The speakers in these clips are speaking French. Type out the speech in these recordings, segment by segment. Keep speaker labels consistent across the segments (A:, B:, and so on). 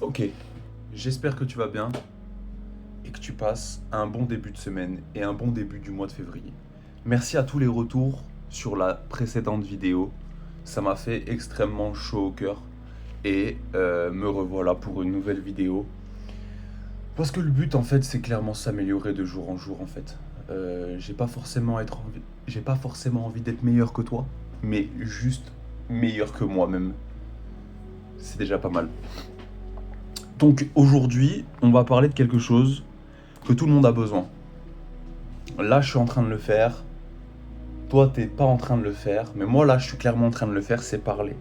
A: Ok, j'espère que tu vas bien et que tu passes un bon début de semaine et un bon début du mois de février. Merci à tous les retours sur la précédente vidéo. Ça m'a fait extrêmement chaud au cœur et me revoilà pour une nouvelle vidéo. Parce que le but en fait c'est clairement s'améliorer de jour en jour en fait. J'ai pas forcément envie d'être meilleur que toi, mais juste meilleur que moi-même. C'est déjà pas mal. Donc aujourd'hui, on va parler de quelque chose que tout le monde a besoin. Là, je suis en train de le faire. Toi, t'es pas en train de le faire. Mais moi, là, je suis clairement en train de le faire. C'est parler.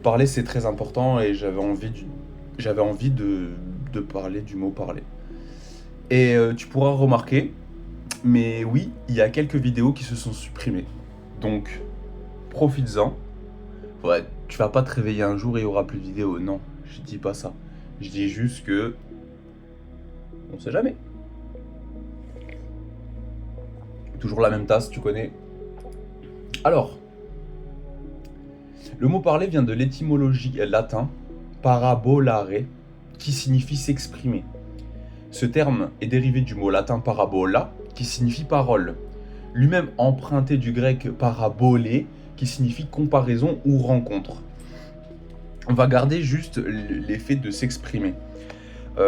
A: Parler, c'est très important et j'avais envie de parler du mot parler. Et tu pourras remarquer, mais oui, il y a quelques vidéos qui se sont supprimées. Donc, profites-en. Ouais, tu vas pas te réveiller un jour et il y aura plus de vidéos. Non, je dis pas ça. Je dis juste que on sait jamais. Toujours la même tasse, tu connais. Alors, le mot parler vient de l'étymologie latin parabolare, qui signifie s'exprimer. Ce terme est dérivé du mot latin parabola, qui signifie parole, lui-même emprunté du grec parabolé, qui signifie comparaison ou rencontre. On va garder juste l'effet de s'exprimer.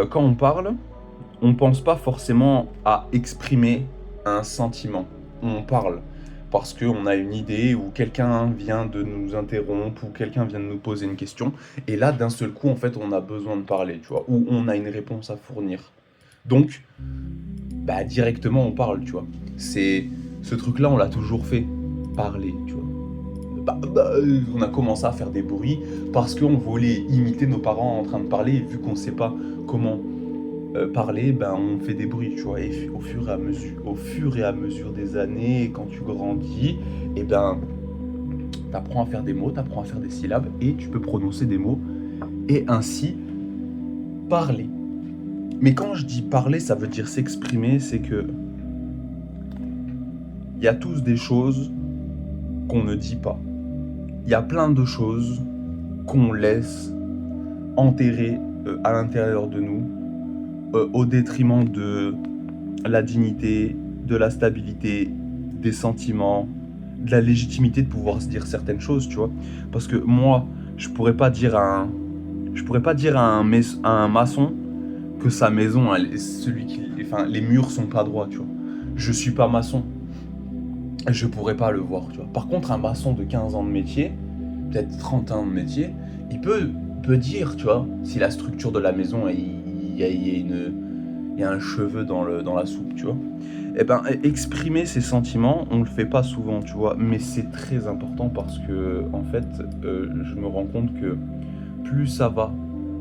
A: Quand on parle, on ne pense pas forcément à exprimer un sentiment. On parle parce qu'on a une idée ou quelqu'un vient de nous interrompre ou quelqu'un vient de nous poser une question. Et là, d'un seul coup, en fait, on a besoin de parler, tu vois, ou on a une réponse à fournir. Donc, bah, directement, on parle, tu vois. C'est ce truc-là, on l'a toujours fait. Parler, tu vois. On a commencé à faire des bruits parce qu'on voulait imiter nos parents en train de parler, et vu qu'on ne sait pas comment parler, ben on fait des bruits, tu vois. Et au fur et à mesure des années, quand tu grandis, et ben t'apprends à faire des mots, t'apprends à faire des syllabes, et tu peux prononcer des mots, et ainsi parler. Mais quand je dis parler, ça veut dire s'exprimer, c'est que il y a tous des choses qu'on ne dit pas. Il y a plein de choses qu'on laisse enterrer à l'intérieur de nous, au détriment de la dignité, de la stabilité, des sentiments, de la légitimité de pouvoir se dire certaines choses, tu vois. Parce que moi, je pourrais pas dire à un maçon que sa maison, les murs sont pas droits, tu vois. Je suis pas maçon. Je pourrais pas le voir, tu vois. Par contre, un maçon de 15 ans de métier, peut-être 30 ans de métier, il peut dire, tu vois, si la structure de la maison, il y a un cheveu dans la soupe, tu vois. Eh ben, exprimer ses sentiments, on le fait pas souvent, tu vois, mais c'est très important parce que, en fait, je me rends compte que plus ça va,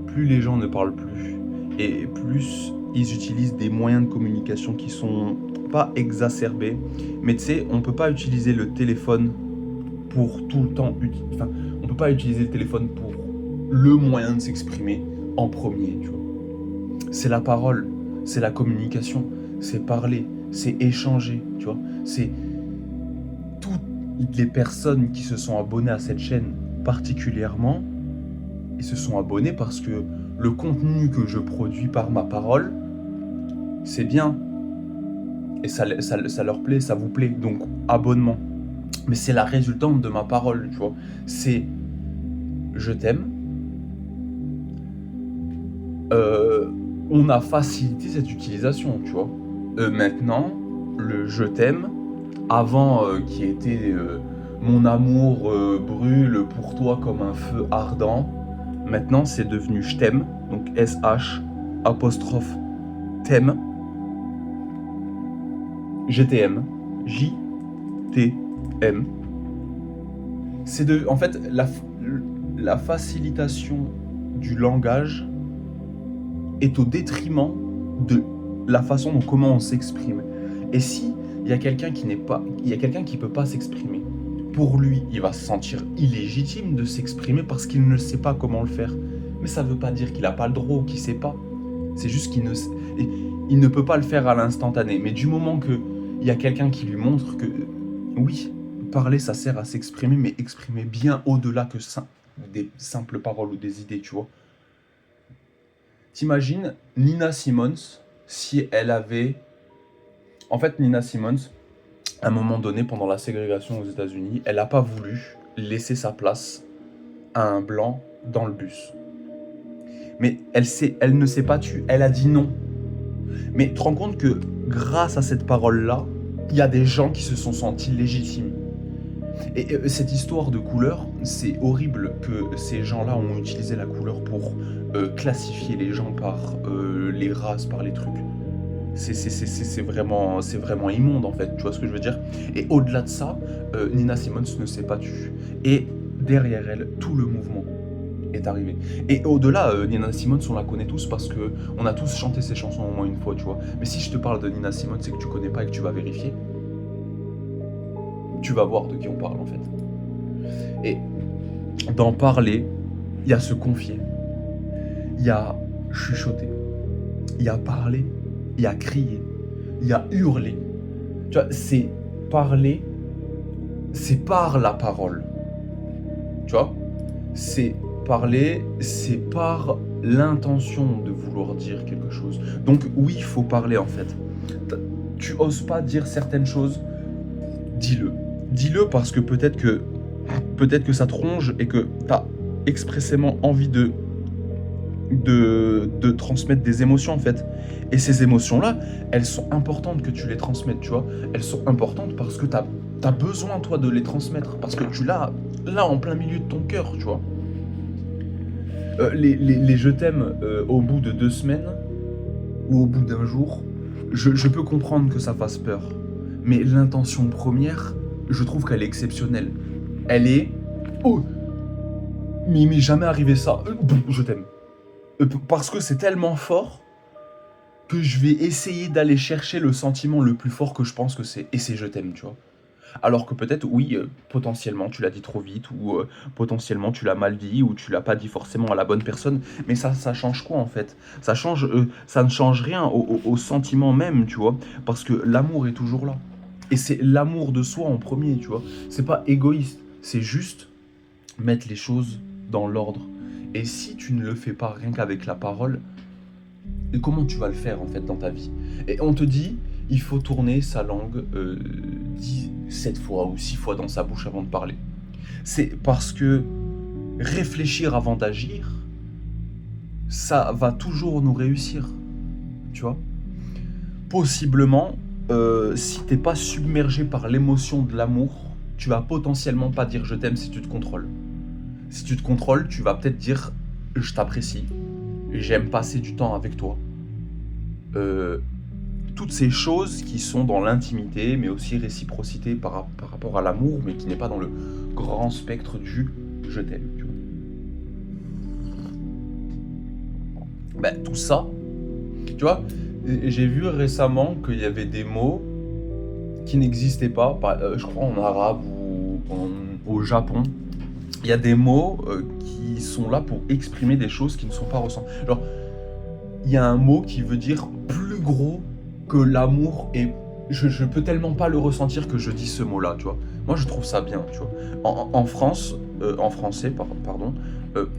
A: plus les gens ne parlent plus, et plus ils utilisent des moyens de communication qui sont pas exacerbés, mais tu sais, on peut pas utiliser le téléphone pour tout le temps, enfin, on peut pas utiliser le téléphone pour le moyen de s'exprimer en premier, tu vois. C'est la parole, c'est la communication, c'est parler, c'est échanger, tu vois. C'est toutes les personnes qui se sont abonnées à cette chaîne particulièrement, ils se sont abonnés parce que le contenu que je produis par ma parole, c'est bien. Et ça leur plaît, ça vous plaît. Donc, abonnement. Mais c'est la résultante de ma parole, tu vois. C'est je t'aime. On a facilité cette utilisation, tu vois. Maintenant, le je t'aime, avant qui était mon amour brûle pour toi comme un feu ardent, maintenant c'est devenu je t'aime, donc SH apostrophe t'aime, GTM, JTM. En fait, la facilitation du langage est au détriment de la façon dont comment on s'exprime. Et si il y a quelqu'un qui peut pas s'exprimer, pour lui, il va se sentir illégitime de s'exprimer parce qu'il ne sait pas comment le faire. Mais ça veut pas dire qu'il a pas le droit ou qu'il sait pas. C'est juste il ne peut pas le faire à l'instantané. Mais du moment que il y a quelqu'un qui lui montre que oui, parler ça sert à s'exprimer, mais exprimer bien au-delà que des simples paroles ou des idées, tu vois. T'imagines Nina Simons si elle avait... En fait, Nina Simons, à un moment donné, pendant la ségrégation aux États-Unis, elle n'a pas voulu laisser sa place à un blanc dans le bus. Mais elle ne s'est pas tue, elle a dit non. Mais tu te rends compte que grâce à cette parole-là, il y a des gens qui se sont sentis légitimes. Et cette histoire de couleur, c'est horrible que ces gens-là ont utilisé la couleur pour classifier les gens par les races, par les trucs. C'est vraiment immonde en fait, tu vois ce que je veux dire. Et au-delà de ça, Nina Simons ne s'est pas tue. Et derrière elle, tout le mouvement est arrivé. Et au-delà, Nina Simons, on la connaît tous parce que on a tous chanté ses chansons au moins une fois, tu vois. Mais si je te parle de Nina Simons et que tu connais pas et que tu vas vérifier, tu vas voir de qui on parle en fait. Et d'en parler, il y a se confier, il y a chuchoter, il y a parler, il y a crier, il y a hurler. Tu vois, c'est parler, c'est par la parole. Tu vois, c'est parler, c'est par l'intention de vouloir dire quelque chose. Donc oui, il faut parler en fait. Tu oses pas dire certaines choses, dis-le. Dis-le parce que peut-être que ça te ronge et que tu as expressément envie de transmettre des émotions en fait. Et ces émotions-là, elles sont importantes que tu les transmettes, tu vois. Elles sont importantes parce que tu as besoin, toi, de les transmettre. Parce que tu l'as là en plein milieu de ton cœur, tu vois. Les je t'aime au bout de 2 semaines ou au bout d'un jour, je peux comprendre que ça fasse peur. Mais l'intention première, je trouve qu'elle est exceptionnelle. Elle est... Oh, mais il m'est jamais arrivé ça. Je t'aime. Parce que c'est tellement fort que je vais essayer d'aller chercher le sentiment le plus fort que je pense que c'est. Et c'est je t'aime, tu vois. Alors que peut-être, oui, potentiellement tu l'as dit trop vite, ou potentiellement tu l'as mal dit, ou tu l'as pas dit forcément à la bonne personne. Mais ça change quoi en fait? Ça ne change rien au sentiment même, tu vois. Parce que l'amour est toujours là. Et c'est l'amour de soi en premier, tu vois. C'est pas égoïste, c'est juste mettre les choses dans l'ordre. Et si tu ne le fais pas rien qu'avec la parole, comment tu vas le faire en fait dans ta vie? Et on te dit, il faut tourner sa langue 7 fois ou 6 fois dans sa bouche avant de parler. C'est parce que réfléchir avant d'agir, ça va toujours nous réussir, tu vois. Possiblement, si t'es pas submergé par l'émotion de l'amour, tu vas potentiellement pas dire je t'aime si tu te contrôles. Si tu te contrôles, tu vas peut-être dire je t'apprécie, j'aime passer du temps avec toi. Euh, Toutes ces choses qui sont dans l'intimité, mais aussi réciprocité par rapport à l'amour, mais qui n'est pas dans le grand spectre du je t'aime. Tu vois. Ben, tout ça, tu vois, j'ai vu récemment qu'il y avait des mots qui n'existaient pas, je crois en arabe ou au Japon. Il y a des mots qui sont là pour exprimer des choses qui ne sont pas ressenties. Genre, il y a un mot qui veut dire plus gros que l'amour et je peux tellement pas le ressentir que je dis ce mot-là, tu vois. Moi, je trouve ça bien, tu vois. En France, en français, pardon,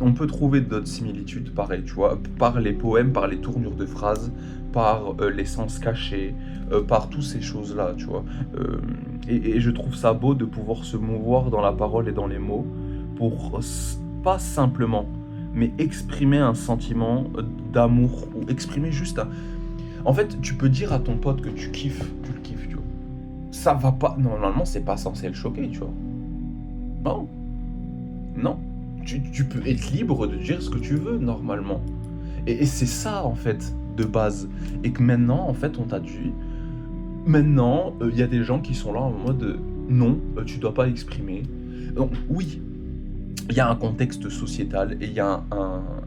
A: on peut trouver d'autres similitudes, pareil, tu vois, par les poèmes, par les tournures de phrases, par les sens cachés, par toutes ces choses-là, tu vois. Et je trouve ça beau de pouvoir se mouvoir dans la parole et dans les mots pour pas simplement, mais exprimer un sentiment d'amour ou exprimer juste un... En fait, tu peux dire à ton pote que tu le kiffes, tu vois. Ça va pas... Normalement, c'est pas censé le choquer, tu vois. Non. Non. Tu peux être libre de dire ce que tu veux, normalement. Et c'est ça, en fait, de base. Et que maintenant, en fait, on t'a dit... Maintenant, il y a des gens qui sont là en mode... non, tu dois pas exprimer. Donc, oui, il y a un contexte sociétal et il y a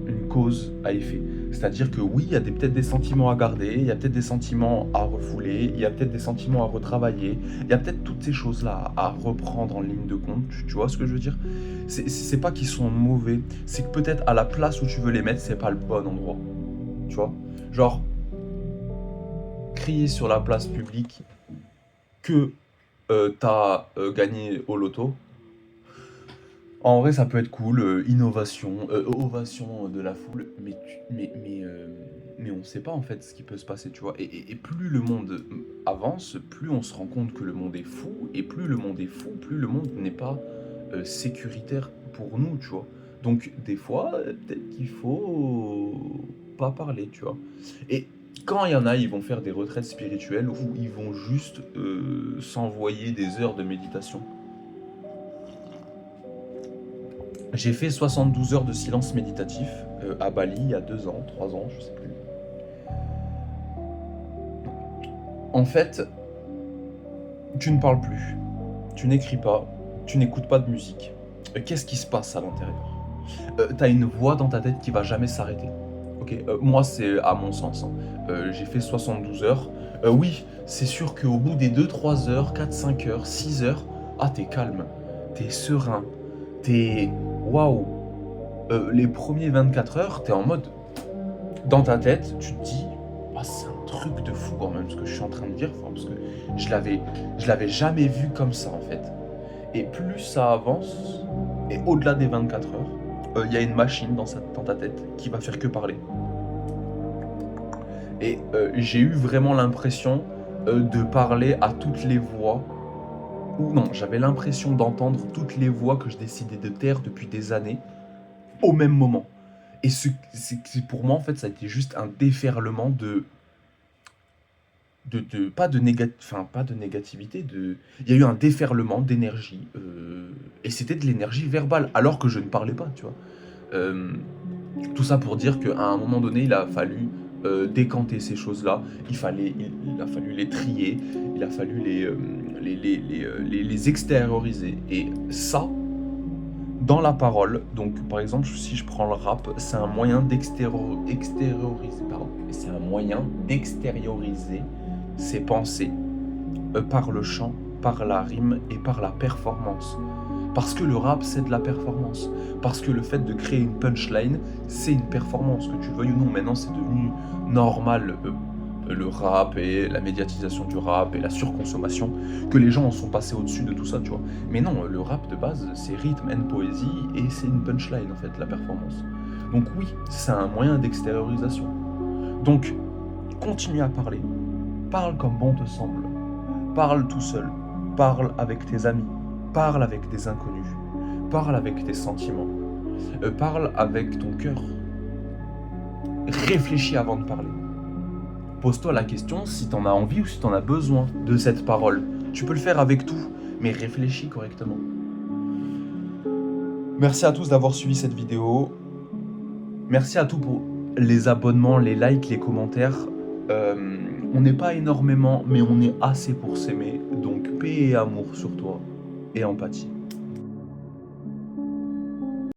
A: une cause à effet. C'est-à-dire que oui, il y a peut-être des sentiments à garder, il y a peut-être des sentiments à refouler, il y a peut-être des sentiments à retravailler, il y a peut-être toutes ces choses-là à reprendre en ligne de compte, tu vois ce que je veux dire? C'est pas qu'ils sont mauvais, c'est que peut-être à la place où tu veux les mettre, c'est pas le bon endroit, tu vois? Genre, crier sur la place publique que t'as gagné au loto, En vrai, ça peut être cool, innovation, ovation de la foule, mais on sait pas en fait ce qui peut se passer, tu vois? Et plus le monde avance, plus on se rend compte que le monde est fou, et plus le monde est fou, plus le monde n'est pas sécuritaire pour nous, tu vois? Donc, des fois, peut-être qu'il faut pas parler, tu vois? Et quand il y en a, ils vont faire des retraites spirituelles où ils vont juste s'envoyer des heures de méditation. J'ai fait 72 heures de silence méditatif à Bali il y a 2 ans, 3 ans, je sais plus. En fait, tu ne parles plus, tu n'écris pas, tu n'écoutes pas de musique. Qu'est-ce qui se passe à l'intérieur? T'as une voix dans ta tête qui va jamais s'arrêter. Ok, moi c'est à mon sens, hein. J'ai fait 72 heures. Oui, c'est sûr qu'au bout des 2-3 heures, 4-5 heures, 6 heures, ah t'es calme, t'es serein, t'es waouh. Les premiers 24 heures, t'es en mode dans ta tête, tu te dis ah, c'est un truc de fou quand même ce que je suis en train de dire, enfin, parce que je l'avais jamais vu comme ça en fait. Et plus ça avance, et au-delà des 24 heures, il y a une machine dans ta tête qui va faire que parler. Et j'ai eu vraiment l'impression de parler à toutes les voix, ou non, j'avais l'impression d'entendre toutes les voix que je décidais de taire depuis des années au même moment. Et pour moi, en fait, ça a été juste un déferlement pas pas de négativité, il y a eu un déferlement d'énergie, et c'était de l'énergie verbale, alors que je ne parlais pas, tu vois. Euh, Tout ça pour dire qu'à un moment donné, il a fallu décanter ces choses-là, il a fallu les trier, il a fallu les extérioriser. Et ça, dans la parole, donc par exemple, si je prends le rap, c'est un moyen extérioriser, pardon, c'est un moyen d'extérioriser ses pensées par le chant, par la rime et par la performance. Parce que le rap, c'est de la performance. Parce que le fait de créer une punchline, c'est une performance. Que tu veuilles ou non, maintenant c'est devenu normal, le rap et la médiatisation du rap et la surconsommation, que les gens en sont passés au-dessus de tout ça, tu vois. Mais non, le rap de base, c'est rythme and poésie et c'est une punchline en fait, la performance. Donc oui, c'est un moyen d'extériorisation. Donc, continue à parler. Parle comme bon te semble. Parle tout seul. Parle avec tes amis. Parle avec des inconnus. Parle avec tes sentiments. Parle avec ton cœur. Réfléchis avant de parler. Pose-toi la question si t'en as envie ou si t'en as besoin de cette parole. Tu peux le faire avec tout, mais réfléchis correctement. Merci à tous d'avoir suivi cette vidéo. Merci à tous pour les abonnements, les likes, les commentaires. On n'est pas énormément, mais on est assez pour s'aimer. Donc paix et amour sur toi et empathie.